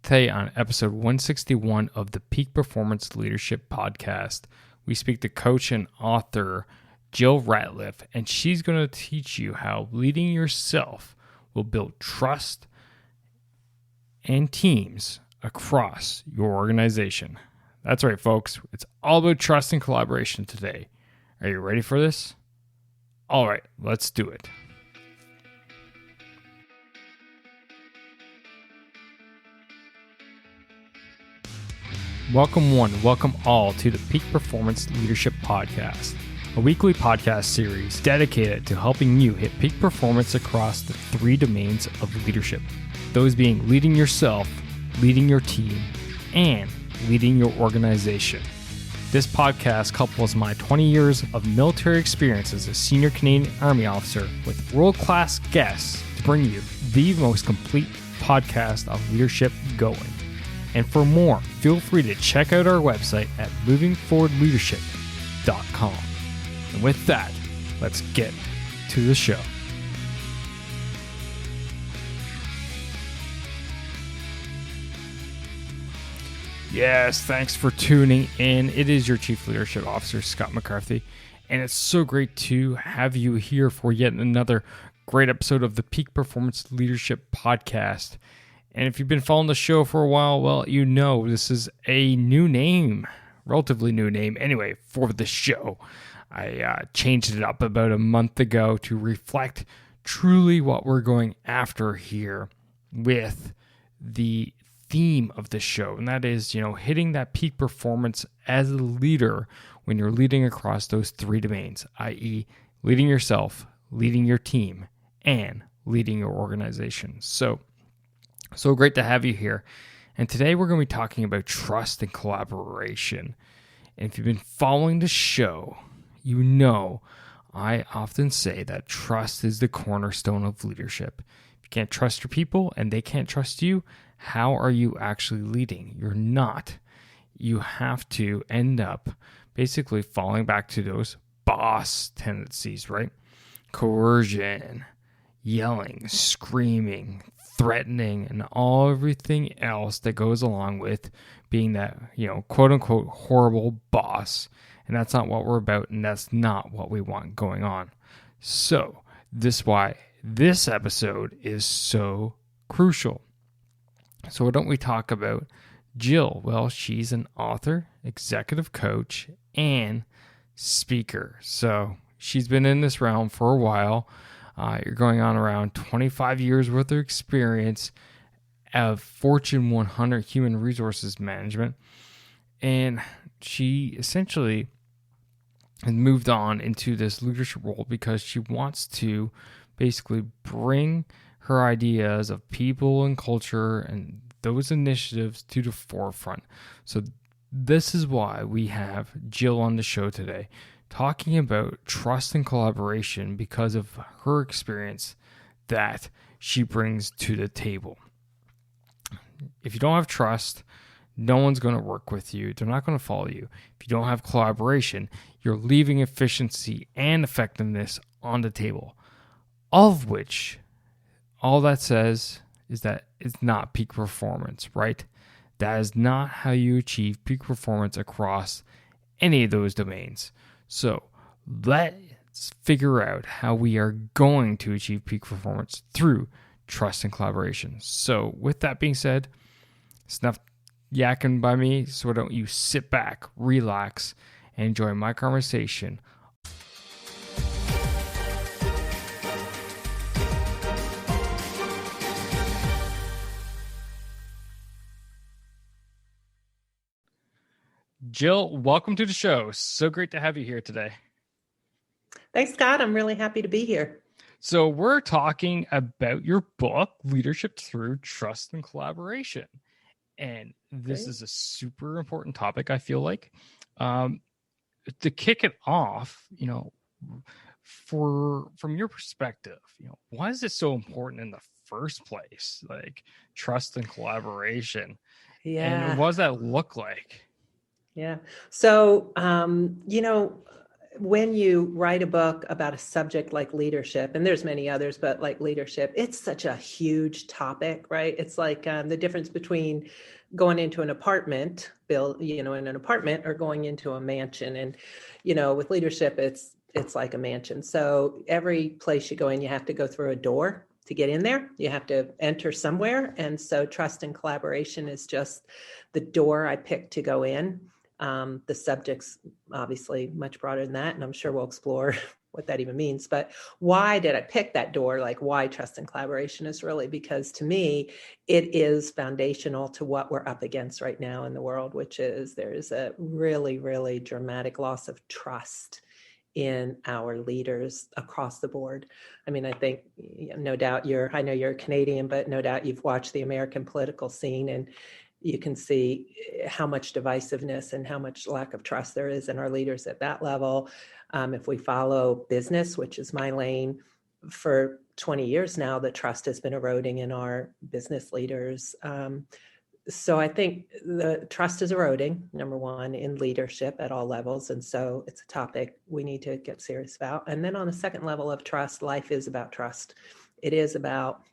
Today on episode 161 of the Peak Performance Leadership Podcast, we speak to coach and author Jill Ratliff, and she's going to teach you how leading yourself will build trust and teams across your organization. That's right, folks. It's all about trust and collaboration today. Are you ready for this? All right, let's do it. Welcome welcome all to the Peak Performance Leadership Podcast, a weekly podcast series dedicated to helping you hit peak performance across the three domains of leadership. Those being leading yourself, leading your team, and leading your organization. This podcast couples my 20 years of military experience as a senior Canadian Army officer with world-class guests to bring you the most complete podcast of leadership going. And for more, feel free to check out our website at movingforwardleadership.com. And with that, let's get to the show. Yes, thanks for tuning in. It is your Chief Leadership Officer, Scott McCarthy, and it's so great to have you here for yet another great episode of the Peak Performance Leadership Podcast. And if you've been following the show for a while, well, you know this is a new name, relatively new name anyway, for the show. I changed it up about a month ago to reflect truly what we're going after here with the theme of the show. And that is, hitting that peak performance as a leader when you're leading across those three domains, i.e. leading yourself, leading your team, and leading your organization. So great to have you here. And today we're going to be talking about trust and collaboration. And if you've been following the show, you know I often say that trust is the cornerstone of leadership. If you can't trust your people and they can't trust you, how are you actually leading? You're not. You have to end up basically falling back to those boss tendencies, right? Coercion, yelling, screaming, threatening, and everything else that goes along with being that, quote unquote, horrible boss. And that's not what we're about, and that's not what we want going on. So this is why this episode is so crucial. So why don't we talk about Jill? Well, she's an author, executive coach, and speaker. So she's been in this realm for a while. You're going on around 25 years worth of experience of Fortune 100 human resources management. And she essentially has moved on into this leadership role because she wants to basically bring her ideas of people and culture and those initiatives to the forefront. So this is why we have Jill on the show today, talking about trust and collaboration because of her experience that she brings to the table. If you don't have trust, no one's going to work with you. They're not going to follow you. If you don't have collaboration, you're leaving efficiency and effectiveness on the table. All of which, all that says is that it's not peak performance, right? That is not how you achieve peak performance across any of those domains. So let's figure out how we are going to achieve peak performance through trust and collaboration. So with that being said, it's enough yakking by me. So why don't you sit back, relax, and enjoy my conversation. Jill, welcome to the show. So great to have you here today. Thanks, Scott. I'm really happy to be here. So we're talking about your book, Leadership Through Trust and Collaboration. And this is a super important topic, I feel like. To kick it off, from your perspective, why is it so important in the first place? Like trust and collaboration. Yeah. And what does that look like? Yeah. So, when you write a book about a subject like leadership, and there's many others, but like leadership, it's such a huge topic, right? It's like the difference between going into an apartment, in an apartment, or going into a mansion. And, with leadership, it's like a mansion. So every place you go in, you have to go through a door to get in there. You have to enter somewhere. And so trust and collaboration is just the door I picked to go in. The subject's obviously much broader than that, and I'm sure we'll explore what that even means. But why did I pick that door? Like, why trust and collaboration is really because to me, it is foundational to what we're up against right now in the world, which is there is a really, really dramatic loss of trust in our leaders across the board. I mean, I think no doubt I know you're a Canadian, but no doubt you've watched the American political scene, and you can see how much divisiveness and how much lack of trust there is in our leaders at that level. If we follow business, which is my lane, for 20 years now, the trust has been eroding in our business leaders. So I think the trust is eroding, number one, in leadership at all levels. And so it's a topic we need to get serious about. And then on a second level of trust, life is about trust. It is about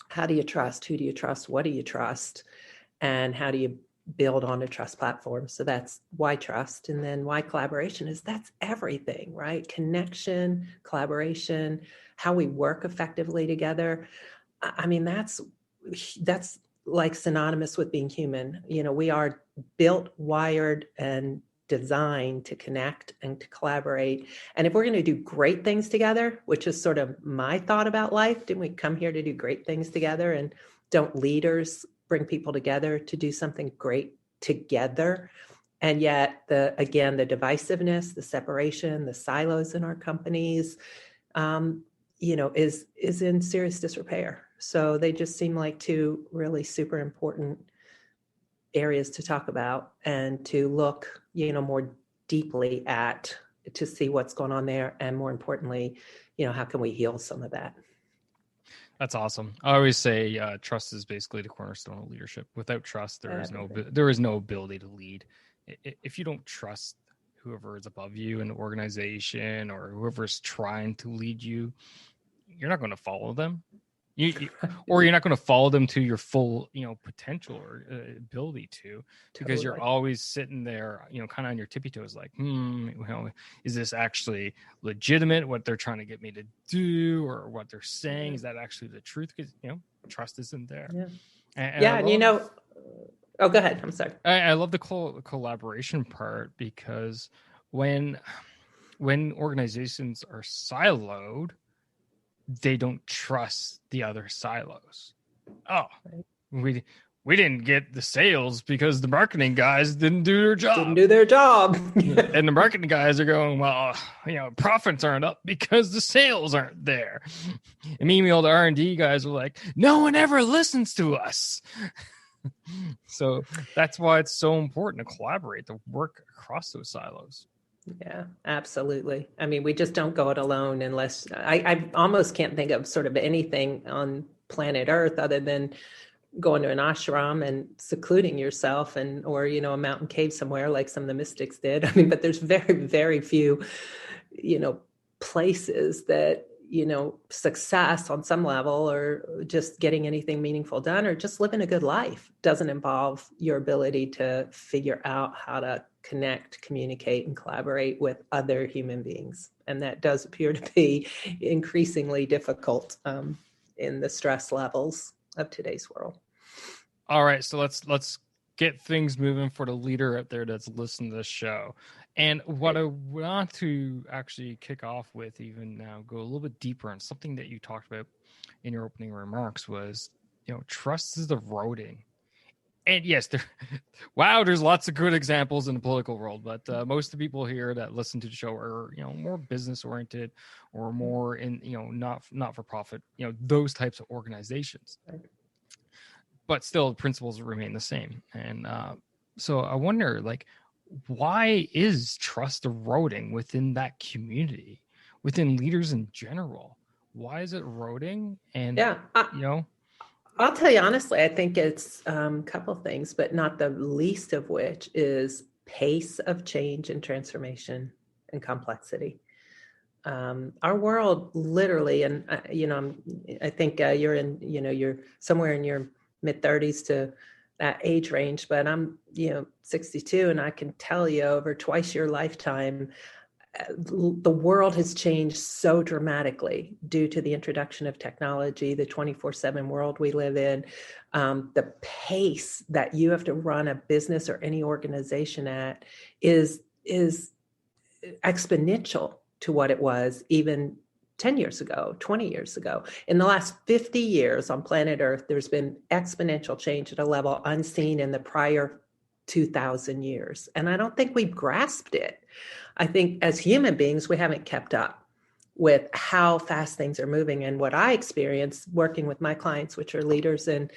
how do you trust? Who do you trust? What do you trust? And how do you build on a trust platform? So that's why trust. And then why collaboration is that's everything, right? Connection, collaboration, how we work effectively together. I mean, that's like synonymous with being human. We are built, wired, and designed to connect and to collaborate. And if we're going to do great things together, which is sort of my thought about life, didn't we come here to do great things together? And don't leaders bring people together to do something great together? And yet, the divisiveness, the separation, the silos in our companies, is in serious disrepair. So they just seem like two really super important areas to talk about and to look, more deeply at to see what's going on there. And more importantly, how can we heal some of that? That's awesome. I always say trust is basically the cornerstone of leadership. Without trust, there is no ability to lead. If you don't trust whoever is above you in the organization or whoever is trying to lead you, you're not going to follow them. Or you're not going to follow them to your full, potential or ability to, because you're always sitting there, kind of on your tippy toes, like, is this actually legitimate? What they're trying to get me to do, or what they're saying, is that actually the truth? Because trust isn't there. Yeah, oh, go ahead. I'm sorry. I love the collaboration part because when organizations are siloed, they don't trust the other silos. Oh, we didn't get the sales because the marketing guys didn't do their job. And the marketing guys are going, well, profits aren't up because the sales aren't there. And meanwhile, the R&D guys are like, no one ever listens to us. So that's why it's so important to collaborate, to work across those silos. Yeah, absolutely. I mean, we just don't go it alone unless I almost can't think of sort of anything on planet Earth other than going to an ashram and secluding yourself or a mountain cave somewhere like some of the mystics did. I mean, but there's very, very few, places that, success on some level or just getting anything meaningful done or just living a good life doesn't involve your ability to figure out how to connect, communicate, and collaborate with other human beings. And that does appear to be increasingly difficult in the stress levels of today's world. All right, so let's get things moving for the leader out there that's listening to this show. And what I want to actually kick off with even now, go a little bit deeper on something that you talked about in your opening remarks was, trust is eroding. And yes, there's lots of good examples in the political world, but most of the people here that listen to the show are, more business oriented or more in, not for profit, those types of organizations. Right. But still, the principles remain the same. And so I wonder, why is trust eroding within that community, within leaders in general? Why is it eroding? And, I'll tell you honestly, I think it's a couple of things, but not the least of which is pace of change and transformation. and complexity. Our world literally, and I think you're somewhere in your mid 30s to that age range, but I'm 62, and I can tell you over twice your lifetime, the world has changed so dramatically due to the introduction of technology, the 24/7 world we live in, the pace that you have to run a business or any organization at is exponential to what it was even 10 years ago, 20 years ago. In the last 50 years on planet Earth, there's been exponential change at a level unseen in the prior 2,000 years. And I don't think we've grasped it. I think as human beings, we haven't kept up with how fast things are moving. And what I experience working with my clients, which are leaders in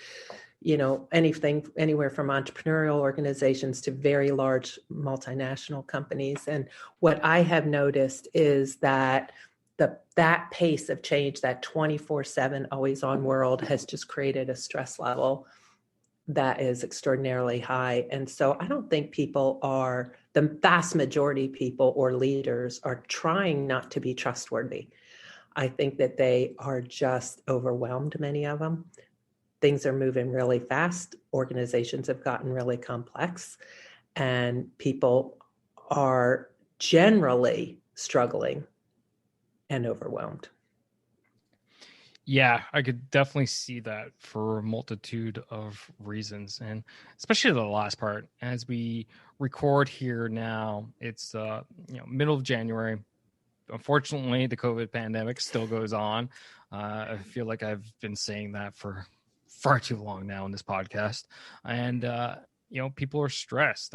anything, anywhere from entrepreneurial organizations to very large multinational companies. And what I have noticed is that that pace of change, that 24/7 always on world, has just created a stress level that is extraordinarily high. And so I don't think the vast majority of people or leaders are trying not to be trustworthy. I think that they are just overwhelmed, many of them. Things are moving really fast. Organizations have gotten really complex, and people are generally struggling and overwhelmed. Yeah, I could definitely see that for a multitude of reasons, and especially the last part. As we record here now, it's middle of January. Unfortunately, the COVID pandemic still goes on. I feel like I've been saying that for far too long now in this podcast, and people are stressed.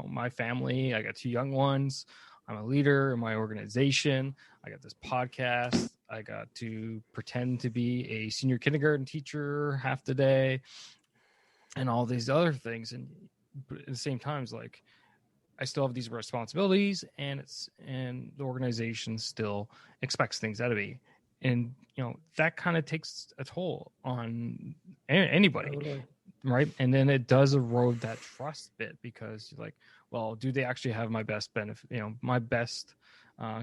My family, I got 2 young ones. I'm a leader in my organization. I got this podcast. I got to pretend to be a senior kindergarten teacher half the day and all these other things. And at the same time, it's like I still have these responsibilities, and the organization still expects things out of me. And, that kind of takes a toll on anybody. Totally. Right. And then it does erode that trust bit, because you're like, well, do they actually have my best benefit, my best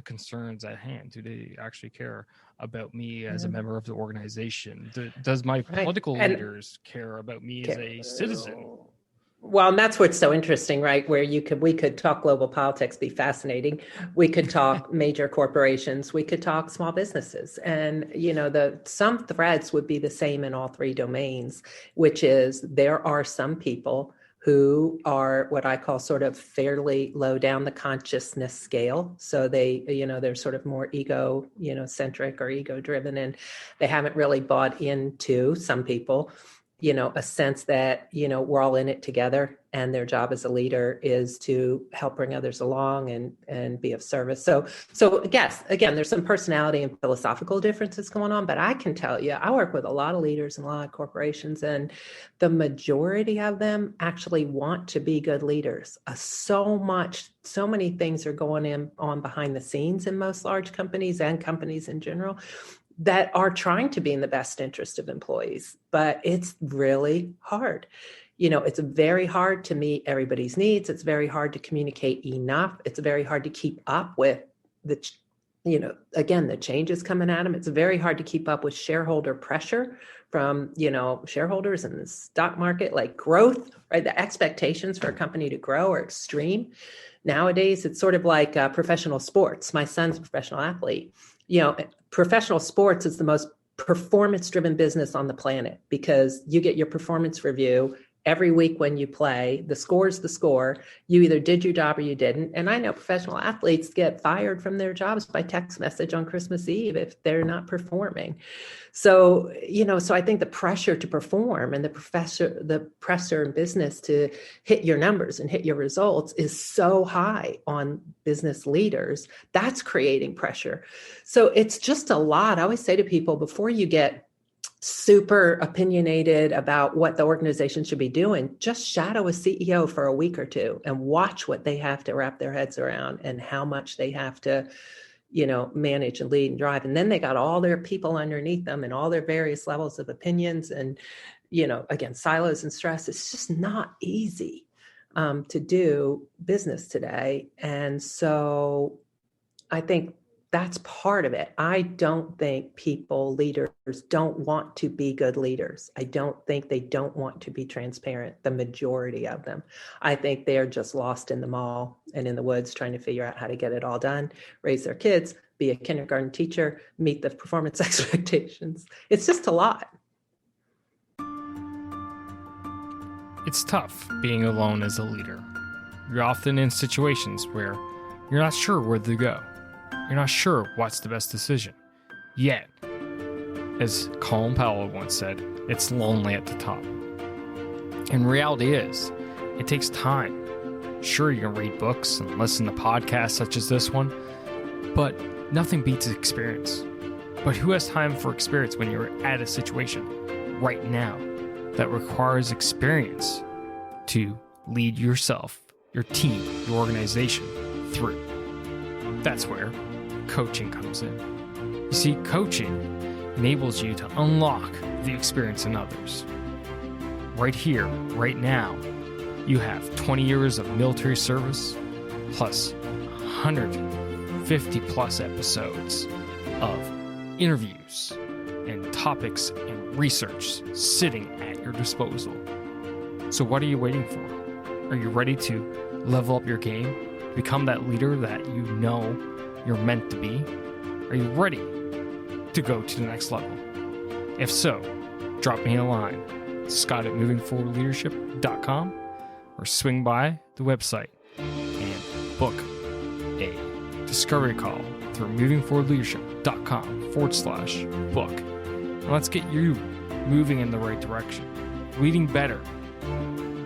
concerns at hand? Do they actually care about me as a member of the organization? Does my political leaders care about me as a citizen? Well, and that's what's so interesting, right? Where we could talk global politics, be fascinating. We could talk major corporations. We could talk small businesses, and some threads would be the same in all 3 domains, which is there are some people who are what I call sort of fairly low down the consciousness scale. So they're sort of more ego, centric or ego driven, and they haven't really bought into, some people, a sense that, we're all in it together, and their job as a leader is to help bring others along and be of service. So yes, again, there's some personality and philosophical differences going on, but I can tell you, I work with a lot of leaders and a lot of corporations, and the majority of them actually want to be good leaders. So many things are going on behind the scenes in most large companies and companies in general that are trying to be in the best interest of employees, but it's really hard. It's very hard to meet everybody's needs. It's very hard to communicate enough. It's very hard to keep up with the changes coming at them. It's very hard to keep up with shareholder pressure from, shareholders in the stock market, like growth, right? The expectations for a company to grow are extreme. Nowadays, it's sort of like professional sports. My son's a professional athlete. Professional sports is the most performance-driven business on the planet, because you get your performance review every week when you play. The score's the score. You either did your job or you didn't. And I know professional athletes get fired from their jobs by text message on Christmas Eve if they're not performing. So, so I think the pressure to perform and the pressure in business to hit your numbers and hit your results is so high on business leaders. That's creating pressure. So it's just a lot. I always say to people, before you get super opinionated about what the organization should be doing, just shadow a CEO for a week or 2 and watch what they have to wrap their heads around and how much they have to, manage and lead and drive. And then they got all their people underneath them and all their various levels of opinions and, again, silos and stress. It's just not easy. to do business today. And so I think that's part of it. I don't think leaders don't want to be good leaders. I don't think they don't want to be transparent, the majority of them. I think they're just lost in the mall and in the woods trying to figure out how to get it all done, raise their kids, be a kindergarten teacher, meet the performance expectations. It's just a lot. It's tough being alone as a leader. You're often in situations where you're not sure where to go. You're not sure what's the best decision. Yet, as Colin Powell once said, it's lonely at the top. And reality is, it takes time. Sure, you can read books and listen to podcasts such as this one, but nothing beats experience. But who has time for experience when you're at a situation right now that requires experience to lead yourself, your team, your organization through? That's where coaching comes in. You see, coaching enables you to unlock the experience in others. Right here, right now, you have 20 years of military service, plus 150 plus episodes of interviews and topics and research sitting at your disposal. So what are you waiting for? Are you ready to level up your game, become that leader that you know you're meant to be? Are you ready to go to the next level? If so, drop me a line, scott@movingforwardleadership.com, or swing by the website and book a discovery call through movingforwardleadership.com/book. And let's get you moving in the right direction, leading better,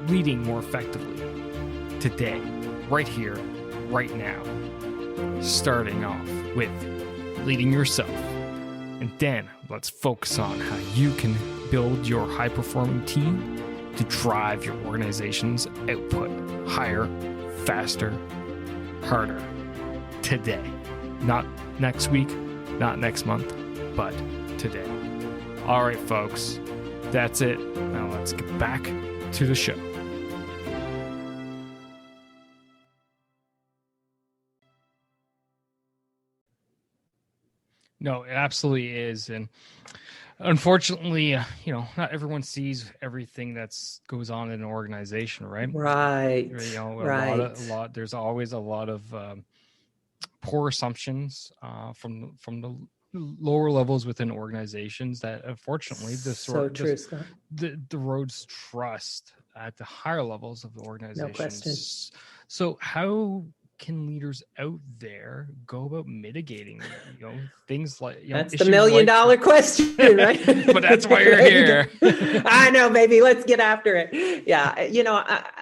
leading more effectively today, right here, right now. Starting off with leading yourself. And then let's focus on how you can build your high-performing team to drive your organization's output higher, faster, harder today. Not next week, not next month, but today. All right, folks, that's it. Now let's get back to the show. No, it absolutely is. And unfortunately, not everyone sees everything that's goes on in an organization, right? Right. There's always a lot of poor assumptions from the lower levels within organizations that unfortunately the roads trust at the higher levels of the organizations. No question. So how can leaders out there go about mitigating, things like, that's the $1 million question, right? But that's why you're here. I know, baby. Let's get after it. Yeah.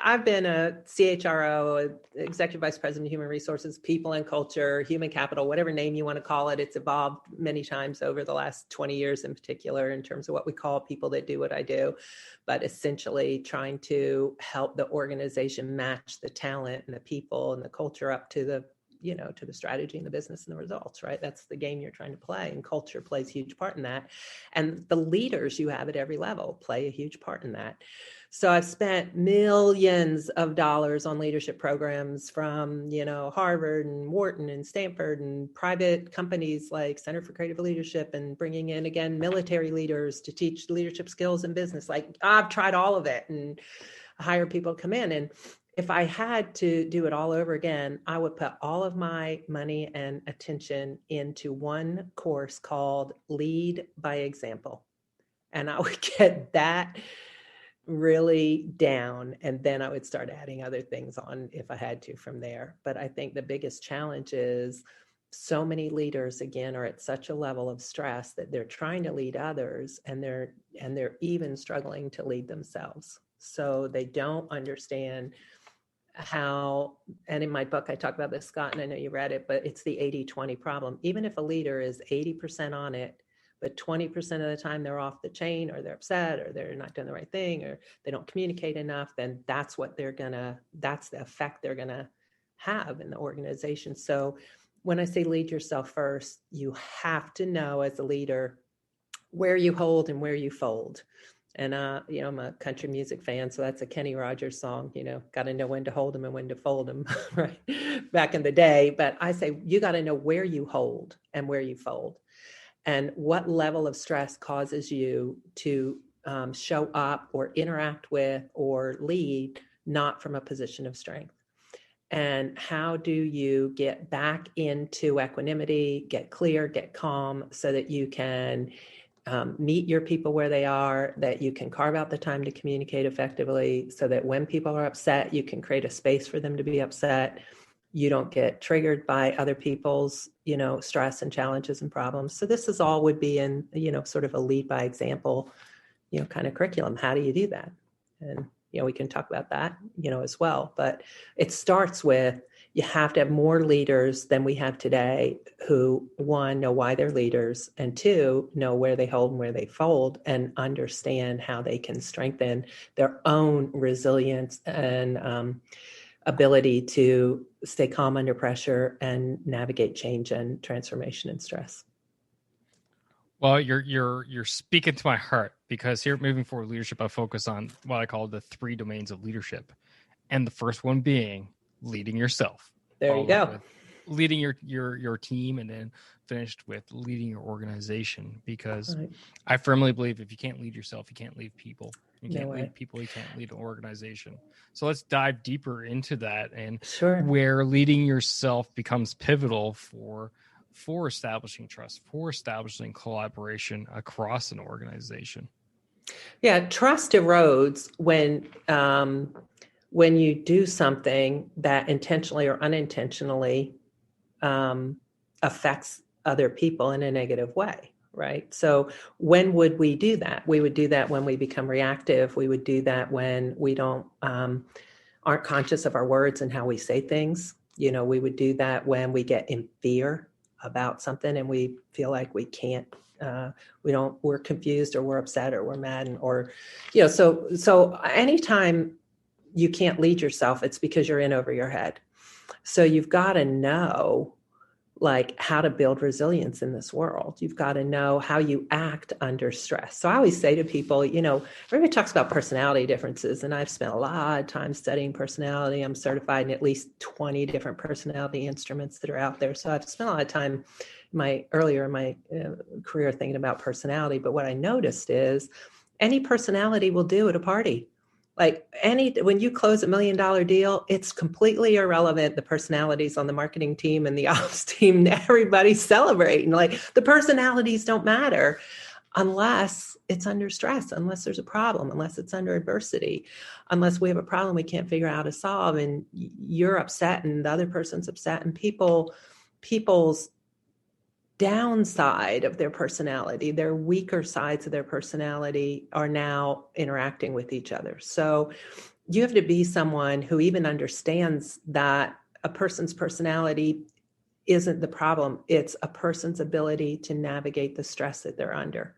I've been a CHRO, Executive Vice President of Human Resources, People and Culture, Human Capital, whatever name you want to call it. It's evolved many times over the last 20 years in particular in terms of what we call people that do what I do, but essentially trying to help the organization match the talent and the people and the culture up to the strategy and the business and the results, right? That's the game you're trying to play, and culture plays a huge part in that. And the leaders you have at every level play a huge part in that. So I've spent millions of dollars on leadership programs from, Harvard and Wharton and Stanford and private companies like Center for Creative Leadership, and bringing in, again, military leaders to teach leadership skills in business. Like, I've tried all of it and hire people to come in. And if I had to do it all over again, I would put all of my money and attention into one course called Lead by Example. And I would get that really down, and then I would start adding other things on if I had to from there. But I think the biggest challenge is so many leaders, again, are at such a level of stress that they're trying to lead others, and they're even struggling to lead themselves. So they don't understand how, and in my book, I talk about this, Scott, and I know you read it, but it's the 80-20 problem. Even if a leader is 80% on it, but 20% of the time they're off the chain, or they're upset, or they're not doing the right thing, or they don't communicate enough, then that's the effect they're gonna have in the organization. So when I say lead yourself first, you have to know as a leader where you hold and where you fold. And, I'm a country music fan, so that's a Kenny Rogers song, got to know when to hold them and when to fold them, right? Back in the day. But I say, you got to know where you hold and where you fold, and what level of stress causes you to show up or interact with or lead, not from a position of strength. And how do you get back into equanimity, get clear, get calm, so that you can meet your people where they are, that you can carve out the time to communicate effectively, so that when people are upset, you can create a space for them to be upset. You don't get triggered by other people's, stress and challenges and problems. So this is all would be in, sort of a lead by example, kind of curriculum. How do you do that? And, we can talk about that, as well. But it starts with, you have to have more leaders than we have today who, one, know why they're leaders, and two, know where they hold and where they fold, and understand how they can strengthen their own resilience and ability to stay calm under pressure and navigate change and transformation and stress. Well, you're speaking to my heart, because here, moving forward, leadership, I focus on what I call the 3 domains of leadership, and the first one being leading yourself. There you go. Leading your team, and then finished with leading your organization. Because right. I firmly believe if you can't lead yourself, you can't lead people. You can't lead people, you can't lead an organization. So let's dive deeper into that, and where leading yourself becomes pivotal for establishing trust, for establishing collaboration across an organization. Yeah, trust erodes when you do something that intentionally or unintentionally affects other people in a negative way, right? So when would we do that? We would do that when we become reactive. We would do that when we aren't conscious of our words and how we say things. We would do that when we get in fear about something and we feel like we can't, we're confused, or we're upset, or we're mad, or, so anytime you can't lead yourself, it's because you're in over your head. So you've got to know, how to build resilience in this world. You've got to know how you act under stress. So I always say to people, everybody talks about personality differences, and I've spent a lot of time studying personality. I'm certified in at least 20 different personality instruments that are out there. So I've spent a lot of time earlier in my career thinking about personality. But what I noticed is any personality will do at a party. When you close $1 million deal, it's completely irrelevant. The personalities on the marketing team and the ops team, everybody's celebrating. The personalities don't matter unless it's under stress, unless there's a problem, unless it's under adversity, unless we have a problem we can't figure out how to solve, and you're upset and the other person's upset, and people's downside of their personality, their weaker sides of their personality, are now interacting with each other. So you have to be someone who even understands that a person's personality isn't the problem. It's a person's ability to navigate the stress that they're under,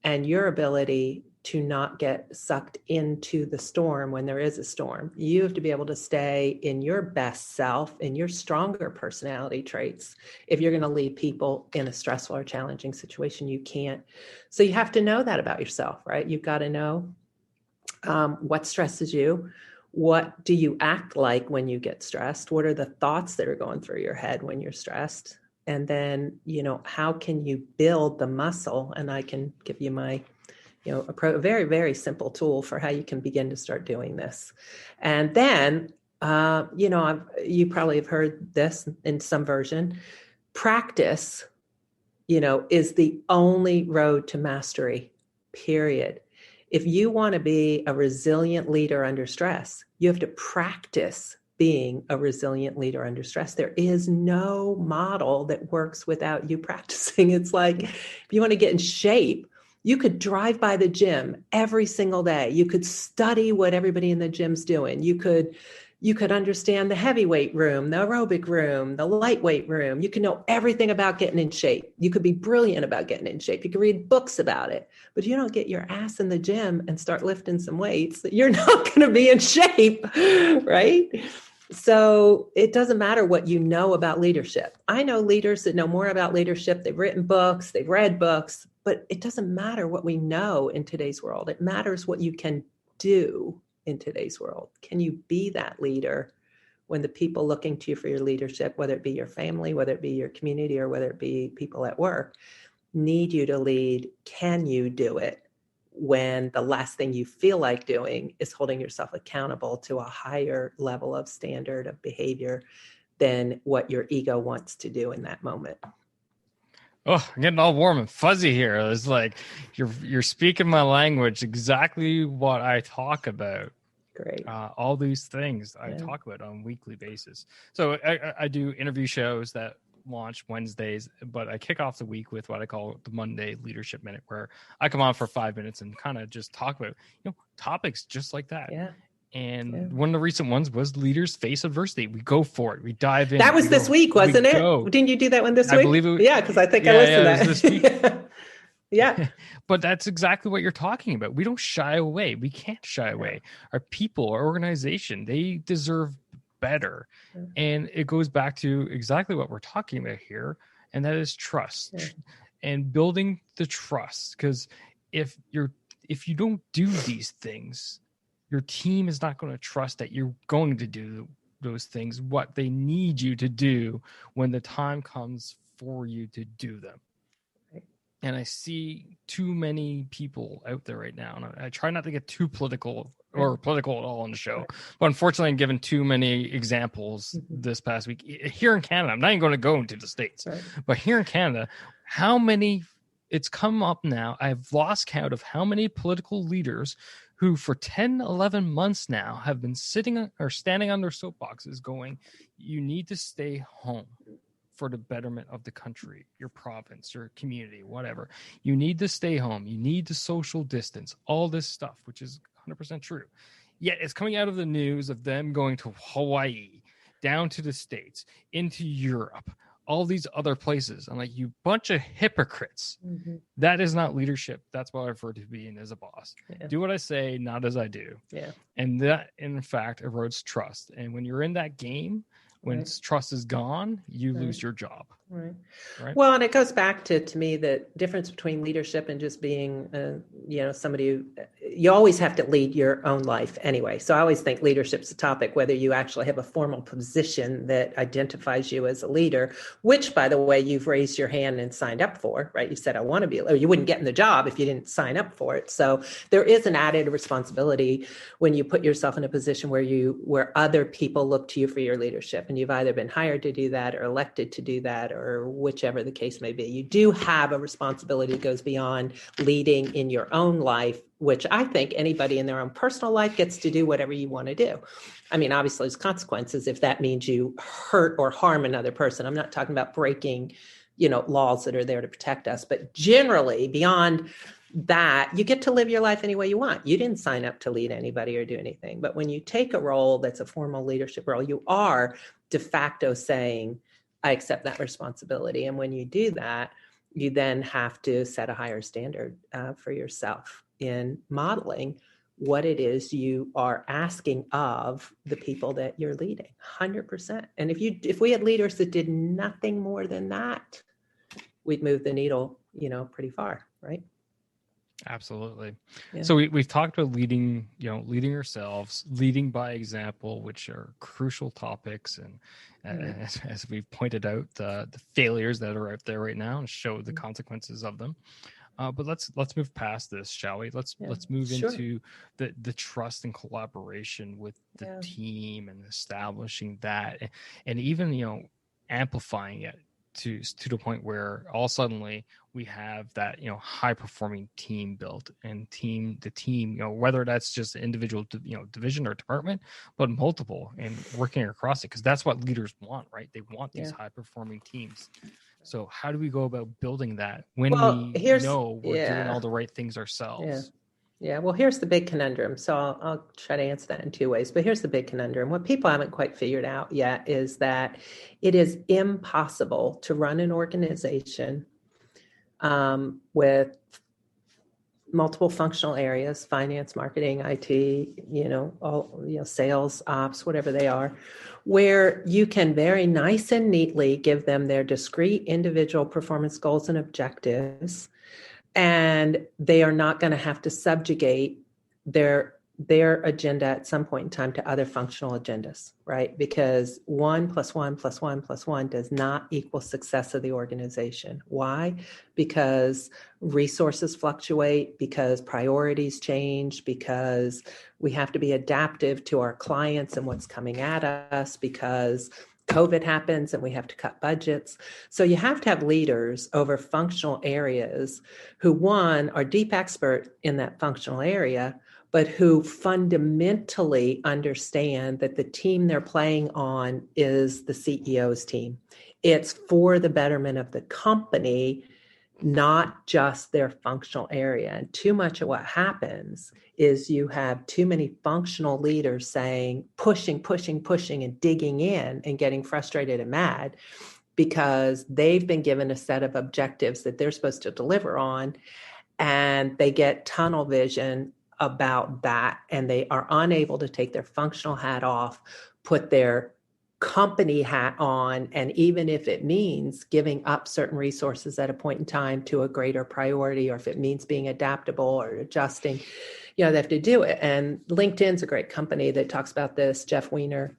and your ability to not get sucked into the storm when there is a storm. You have to be able to stay in your best self, in your stronger personality traits. If you're going to lead people in a stressful or challenging situation, you can't. So you have to know that about yourself, right? You've got to know what stresses you. What do you act like when you get stressed? What are the thoughts that are going through your head when you're stressed? And then, how can you build the muscle? And I can give you my a very, very simple tool for how you can begin to start doing this. And then, you probably have heard this in some version. Practice, is the only road to mastery, period. If you want to be a resilient leader under stress, you have to practice being a resilient leader under stress. There is no model that works without you practicing. It's like, if you want to get in shape, you could drive by the gym every single day. You could study what everybody in the gym's doing. You could understand the heavyweight room, the aerobic room, the lightweight room. You can know everything about getting in shape. You could be brilliant about getting in shape. You could read books about it. But if you don't get your ass in the gym and start lifting some weights, you're not going to be in shape, right? So it doesn't matter what you know about leadership. I know leaders that know more about leadership. They've written books, they've read books, But it doesn't matter what we know in today's world. It matters what you can do in today's world. Can you be that leader when the people looking to you for your leadership, whether it be your family, whether it be your community, or whether it be people at work, need you to lead? Can you do it when the last thing you feel like doing is holding yourself accountable to a higher level of standard of behavior than what your ego wants to do in that moment? Oh, I'm getting all warm and fuzzy here. It's like you're speaking my language, exactly what I talk about. Great. All these things I talk about on a weekly basis. So I do interview shows that launch Wednesdays, but I kick off the week with what I call the Monday Leadership Minute, where I come on for 5 minutes and kind of just talk about, topics just like that. Yeah. And one of the recent ones was leaders face adversity. We go for it. We dive in. That was this week, wasn't it? Didn't you do that one this week? I believe it. Yeah, because I think I listened to that. It was this week. Yeah. But that's exactly what you're talking about. We don't shy away. We can't shy away. Our people, our organization, they deserve better. And it goes back to exactly what we're talking about here, and that is trust and building the trust. Because if you don't do these things, your team is not going to trust that you're going to do those things, what they need you to do when the time comes for you to do them. And I see too many people out there right now, and I try not to get too political or political at all on the show, but unfortunately I'm given too many examples this past week. Here in Canada, I'm not even going to go into the States, but here in Canada, it's come up now, I've lost count of how many political leaders who for 10, 11 months now have been sitting or standing on their soapboxes going, you need to stay home for the betterment of the country, your province, your community, whatever. You need to stay home. You need to social distance, all this stuff, which is 100% true. Yet it's coming out of the news of them going to Hawaii, down to the States, into Europe, all these other places. I'm like, you bunch of hypocrites. That is not leadership. That's what I refer to being as a boss. Do what I say, not as I do. And that, in fact, erodes trust. And when you're in that game, when trust is gone, you lose your job. Right. Well, and it goes back to me, the difference between leadership and just being, somebody who, you always have to lead your own life anyway. So I always think leadership's a topic, whether you actually have a formal position that identifies you as a leader, which, by the way, you've raised your hand and signed up for, right? You said, I want to be, or you wouldn't get in the job if you didn't sign up for it. So there is an added responsibility when you put yourself in a position where other people look to you for your leadership, and you've either been hired to do that or elected to do that, or whichever the case may be. You do have a responsibility that goes beyond leading in your own life, which I think anybody in their own personal life gets to do whatever you want to do. I mean, obviously there's consequences if that means you hurt or harm another person. I'm not talking about breaking, laws that are there to protect us, but generally beyond that, you get to live your life any way you want. You didn't sign up to lead anybody or do anything. But when you take a role that's a formal leadership role, you are de facto saying, I accept that responsibility. And when you do that, you then have to set a higher standard for yourself in modeling what it is you are asking of the people that you're leading. 100%. And if we had leaders that did nothing more than that, we'd move the needle, pretty far, right? Absolutely. Yeah. So we've talked about leading yourselves, leading by example, which are crucial topics. And as we've pointed out, the failures that are out there right now and show the consequences of them. But let's move past this, shall we? Let's move into the trust and collaboration with the team and establishing that, and even amplifying it to the point where all suddenly we have that high performing team built, and the team whether that's just an individual division or department, but multiple, and working across it, because that's what leaders want, right? They want these high performing teams. So how do we go about building that when we know we're doing all the right things ourselves? Yeah, well, here's the big conundrum. So I'll try to answer that in two ways, but here's the big conundrum. What people haven't quite figured out yet is that it is impossible to run an organization with multiple functional areas, finance, marketing, IT, sales, ops, whatever they are, where you can very nice and neatly give them their discrete individual performance goals and objectives, and they are not going to have to subjugate their agenda at some point in time to other functional agendas, right? Because 1+1+1+1 does not equal success of the organization. Why? Because resources fluctuate, because priorities change, because we have to be adaptive to our clients and what's coming at us, because COVID happens and we have to cut budgets. So you have to have leaders over functional areas who, one, are deep expert in that functional area, but who fundamentally understand that the team they're playing on is the CEO's team. It's for the betterment of the company, not just their functional area. And too much of what happens is you have too many functional leaders saying, pushing, and digging in and getting frustrated and mad because they've been given a set of objectives that they're supposed to deliver on, and they get tunnel vision about that, and they are unable to take their functional hat off, put their company hat on, and even if it means giving up certain resources at a point in time to a greater priority, or if it means being adaptable or adjusting, they have to do it. And LinkedIn's a great company that talks about this. Jeff Weiner,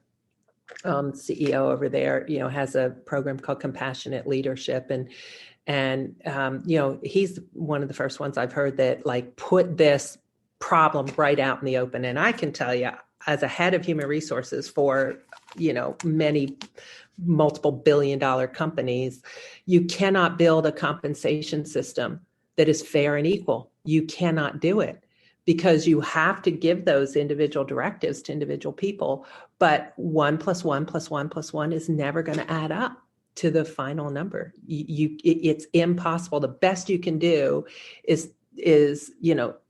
CEO over there, has a program called Compassionate Leadership, and he's one of the first ones I've heard that put this problem right out in the open. And I can tell you, as a head of human resources for, many multiple billion-dollar companies, you cannot build a compensation system that is fair and equal. You cannot do it because you have to give those individual directives to individual people. But 1+1+1+1 is never going to add up to the final number. It's impossible. The best you can do is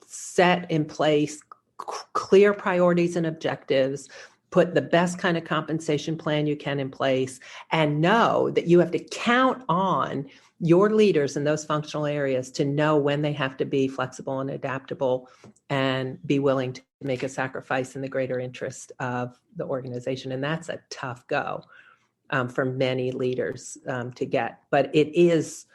set in place clear priorities and objectives, put the best kind of compensation plan you can in place, and know that you have to count on your leaders in those functional areas to know when they have to be flexible and adaptable and be willing to make a sacrifice in the greater interest of the organization. And that's a tough go for many leaders to get, but it is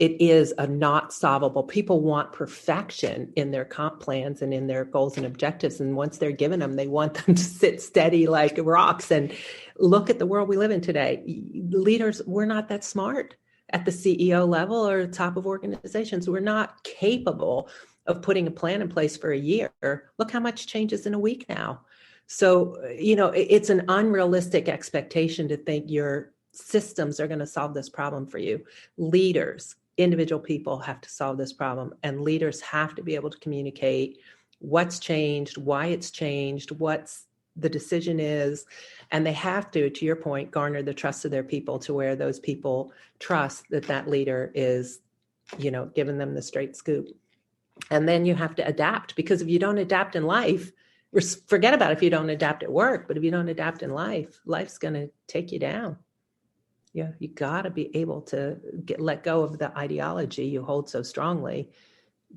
a not solvable. People want perfection in their comp plans and in their goals and objectives. And once they're given them, they want them to sit steady like rocks. And look at the world we live in today. Leaders, we're not that smart at the CEO level or top of organizations. We're not capable of putting a plan in place for a year. Look how much changes in a week now. So, it's an unrealistic expectation to think your systems are going to solve this problem for you. Leaders, individual people have to solve this problem, and leaders have to be able to communicate what's changed, why it's changed, what's the decision is, and they have to your point, garner the trust of their people to where those people trust that leader is, giving them the straight scoop. And then you have to adapt, because if you don't adapt in life, forget about if you don't adapt at work, but if you don't adapt in life, life's going to take you down. Yeah, you got to be able to let go of the ideology you hold so strongly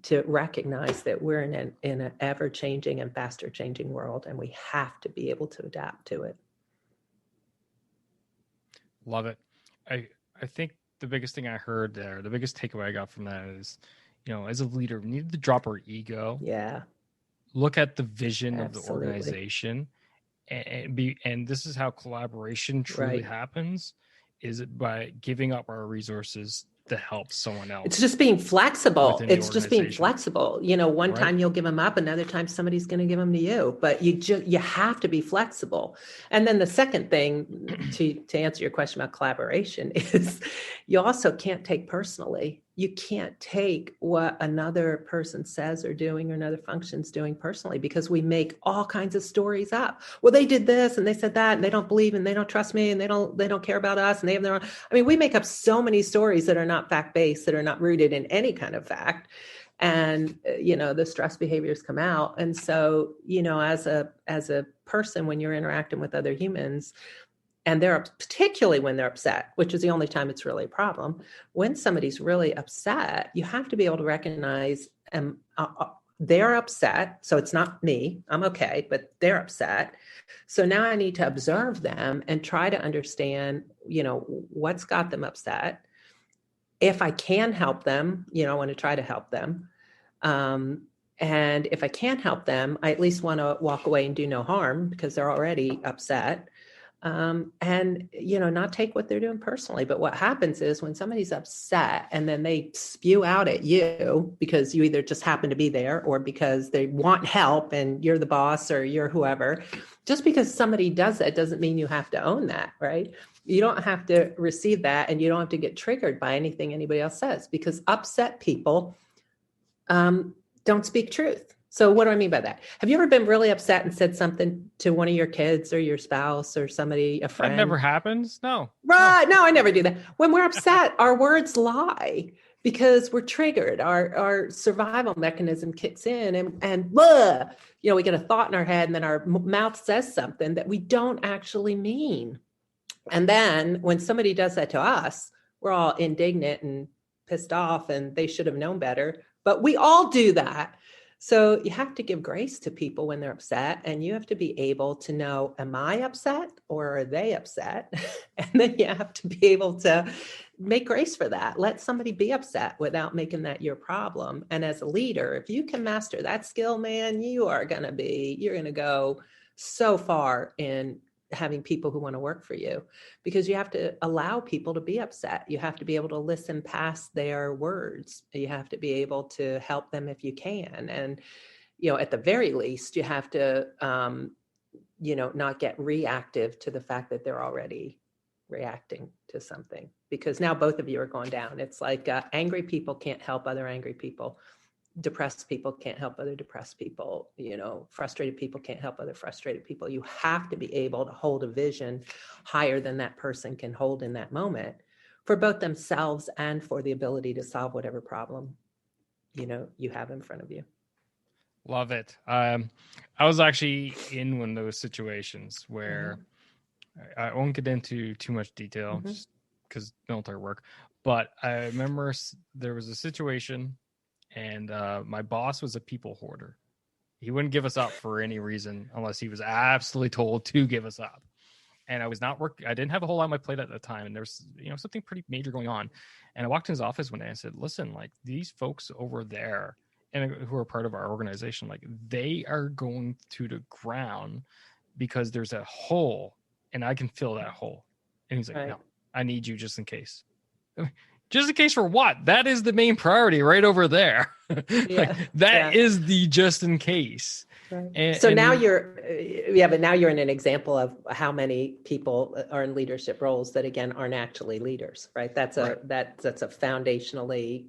to recognize that we're in an ever-changing and faster-changing world, and we have to be able to adapt to it. Love it. I think the biggest thing I heard there, the biggest takeaway I got from that is, as a leader, we need to drop our ego. Yeah. Look at the vision Absolutely. of the organization, and this is how collaboration truly happens. Is it by giving up our resources to help someone else? It's just being flexible. It's just being flexible. One time you'll give them up, another time somebody's going to give them to you. But you have to be flexible. And then the second thing to answer your question about collaboration is you also can't take personally. You can't take what another person says or doing or another function's doing personally, because we make all kinds of stories up. Well, they did this and they said that, and they don't believe and they don't trust me and they don't care about us and they have their own. I mean, we make up so many stories that are not fact-based, that are not rooted in any kind of fact. And, the stress behaviors come out. And so, as a person, when you're interacting with other humans, and particularly when they're upset, which is the only time it's really a problem. When somebody's really upset, you have to be able to recognize they're upset. So it's not me, I'm okay, but they're upset. So now I need to observe them and try to understand, what's got them upset. If I can help them, I want to try to help them. And if I can't help them, I at least want to walk away and do no harm because they're already upset. And not take what they're doing personally. But what happens is when somebody's upset and then they spew out at you because you either just happen to be there or because they want help and you're the boss or you're whoever, just because somebody does that doesn't mean you have to own that, right? You don't have to receive that, and you don't have to get triggered by anything anybody else says, because upset people don't speak truth. So what do I mean by that? Have you ever been really upset and said something to one of your kids or your spouse or somebody, a friend? That never happens. No. Right. No, I never do that. When we're upset, our words lie because we're triggered. Our survival mechanism kicks in, and blah, we get a thought in our head, and then our mouth says something that we don't actually mean. And then when somebody does that to us, we're all indignant and pissed off, and they should have known better. But we all do that. So you have to give grace to people when they're upset, and you have to be able to know, am I upset or are they upset? And then you have to be able to make grace for that. Let somebody be upset without making that your problem. And as a leader, if you can master that skill, man, you're going to go so far in having people who want to work for you, because you have to allow people to be upset. You have to be able to listen past their words. You have to be able to help them if you can. And, at the very least, you have to, not get reactive to the fact that they're already reacting to something, because now both of you are going down. It's like angry people can't help other angry people. Depressed people can't help other depressed people. Frustrated people can't help other frustrated people. You have to be able to hold a vision higher than that person can hold in that moment, for both themselves and for the ability to solve whatever problem, you have in front of you. Love it. I was actually in one of those situations where I won't get into too much detail just because military work, but I remember there was a situation. And my boss was a people hoarder. He wouldn't give us up for any reason unless he was absolutely told to give us up. And I was not working. I didn't have a whole lot on my plate at the time. And there was, something pretty major going on. And I walked in his office one day and I said, listen, like, these folks over there and who are part of our organization, like, they are going to the ground because there's a hole and I can fill that hole. And he's like, right. No, I need you just in case. Just in case for what? That is the main priority right over there. Yeah. That is the just in case. Right. So now but now you're in an example of how many people are in leadership roles that, again, aren't actually leaders, right? That's a foundationally,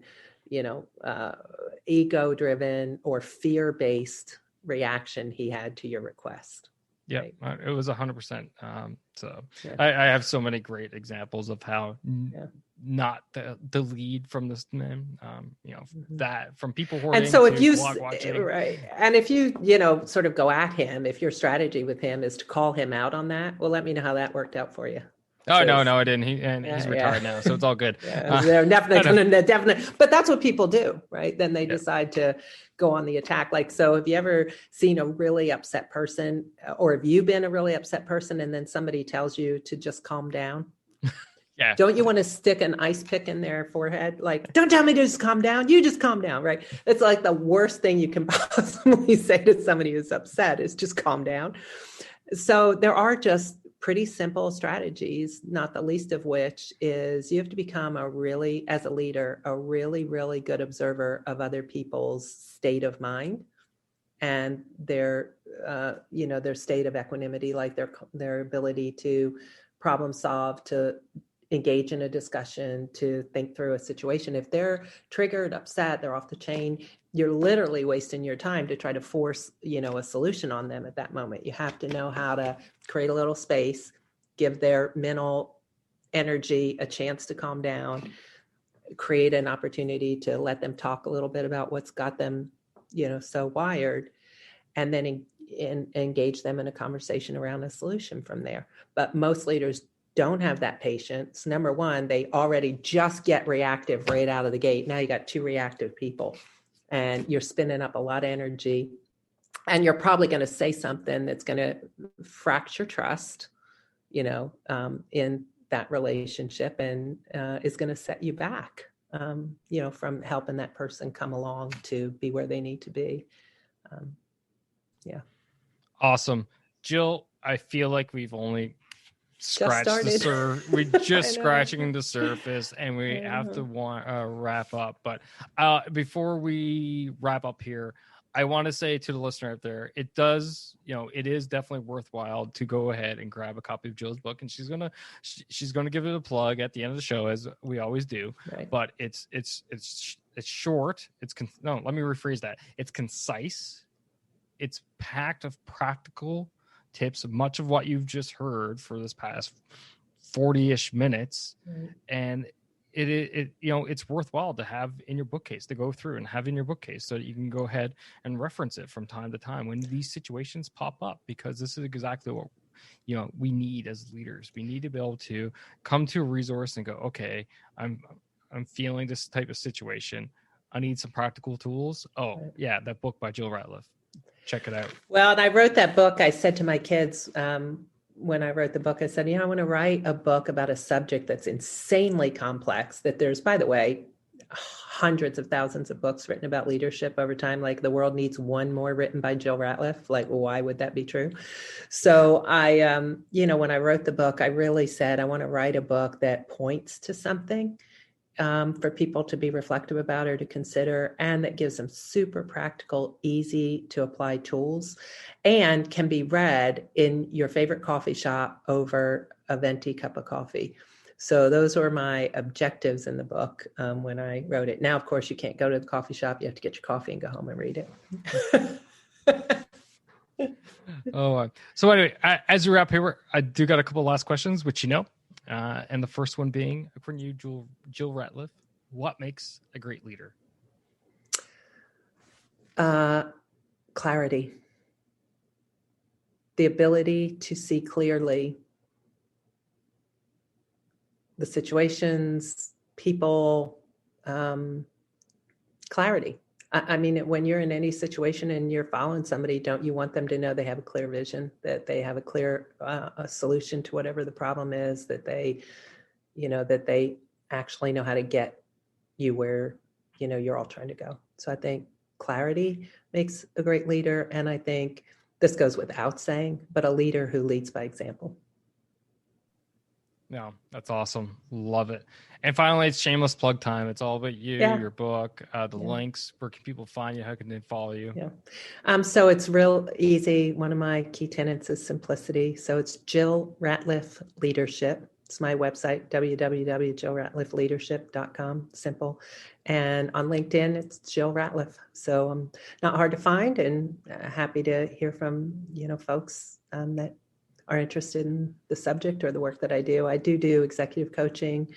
ego-driven or fear-based reaction he had to your request. Yeah, right? It was 100%. I have so many great examples of how not the lead from this man, that from people hoarding. And so if you watching. Right, and if you sort of go at him, if your strategy with him is to call him out on that, well, let me know how that worked out for you. Oh, no, I didn't. He's retired now, so it's all good. They're definitely, but that's what people do, right? Then they decide to go on the attack. Like, so have you ever seen a really upset person, or have you been a really upset person and then somebody tells you to just calm down? Yeah. Don't you want to stick an ice pick in their forehead? Like, don't tell me to just calm down. You just calm down, right? It's like the worst thing you can possibly say to somebody who's upset is just calm down. So there are just pretty simple strategies, not the least of which is you have to become as a leader, a really, really good observer of other people's state of mind and their state of equanimity, like their ability to problem solve, to engage in a discussion, to think through a situation. If they're triggered, upset, they're off the chain, you're literally wasting your time to try to force, a solution on them at that moment. You have to know how to create a little space, give their mental energy a chance to calm down, create an opportunity to let them talk a little bit about what's got them, so wired, and then engage them in a conversation around a solution from there. But most leaders don't have that patience. Number one, they already just get reactive right out of the gate. Now you got two reactive people and you're spinning up a lot of energy, and you're probably going to say something that's going to fracture trust, in that relationship, and is going to set you back. from helping that person come along to be where they need to be. Yeah. Awesome. Jill, I feel like we've only scratched the surface. We're just scratching the surface, and we have to wrap up. But before we wrap up here, I want to say to the listener out there, it is definitely worthwhile to go ahead and grab a copy of Jill's book, and she's gonna give it a plug at the end of the show, as we always do. Right. But it's short. Let me rephrase that. It's concise. It's packed of practical tips, much of what you've just heard for this past 40-ish minutes. Right. And it's worthwhile to have in your bookcase, to go through and have in your bookcase, so that you can go ahead and reference it from time to time when these situations pop up, because this is exactly what we need as leaders. We need to be able to come to a resource and go, okay, I'm feeling this type of situation. I need some practical tools. Oh, right. Yeah, that book by Jill Ratliff. Check it out. Well, and I wrote that book. I said to my kids, when I wrote the book, I said, I want to write a book about a subject that's insanely complex, that there's, by the way, hundreds of thousands of books written about leadership over time. Like, the world needs one more written by Jill Ratliff. Like, why would that be true? So I, when I wrote the book, I really said, I want to write a book that points to something for people to be reflective about or to consider, and that gives them super practical, easy to apply tools, and can be read in your favorite coffee shop over a venti cup of coffee. So those were my objectives in the book when I wrote it. Now, of course, you can't go to the coffee shop. You have to get your coffee and go home and read it. So anyway, as we wrap here, I do got a couple last questions, which and the first one being, according to you, Jill Ratliff, what makes a great leader? Clarity. The ability to see clearly the situations, people, clarity. I mean, when you're in any situation and you're following somebody, don't you want them to know they have a clear vision, that they have a clear a solution to whatever the problem is, that they actually know how to get you where, you're all trying to go. So I think clarity makes a great leader. And I think this goes without saying, but a leader who leads by example. No, that's awesome. Love it. And finally, it's shameless plug time. It's all about you, your book, the links. Where can people find you? How can they follow you? Yeah. So it's real easy. One of my key tenets is simplicity. So it's Jill Ratliff Leadership. It's my website, www.jillratliffleadership.com. Simple. And on LinkedIn, it's Jill Ratliff. So not hard to find, and happy to hear from, folks that are interested in the subject or the work that I do. I do executive coaching.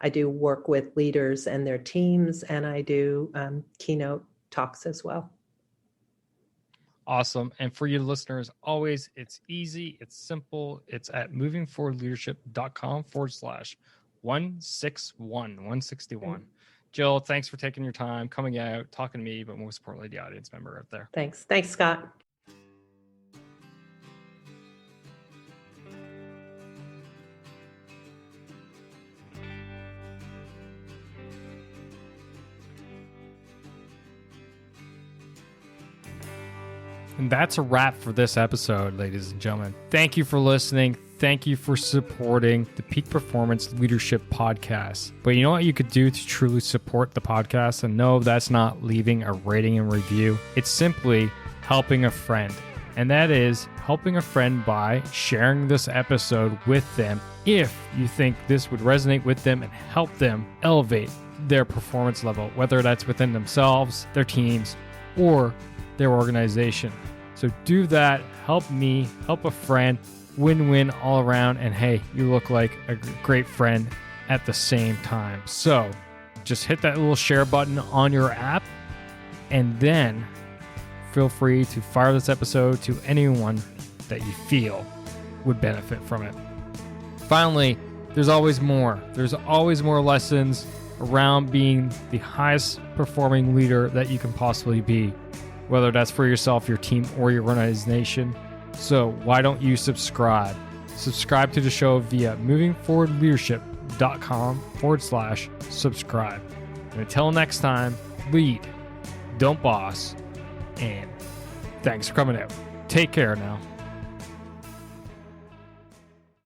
I do work with leaders and their teams, and I do keynote talks as well. Awesome. And for you listeners, always, it's easy, it's simple. It's at movingforwardleadership.com/161. Jill, thanks for taking your time, coming out, talking to me, but most importantly, the audience member out there. Thanks, Scott. And that's a wrap for this episode, ladies and gentlemen. Thank you for listening. Thank you for supporting the Peak Performance Leadership Podcast. But you know what you could do to truly support the podcast? And no, that's not leaving a rating and review. It's simply helping a friend. And that is helping a friend by sharing this episode with them if you think this would resonate with them and help them elevate their performance level, whether that's within themselves, their teams, or their organization. So do that. Help me, help a friend, win-win all around. And hey, you look like a great friend at the same time. So just hit that little share button on your app, and then feel free to fire this episode to anyone that you feel would benefit from it. Finally, there's always more. There's always more lessons around being the highest performing leader that you can possibly be, whether that's for yourself, your team, or your organization. So why don't you subscribe? Subscribe to the show via movingforwardleadership.com/subscribe. And until next time, lead, don't boss, and thanks for coming out. Take care now.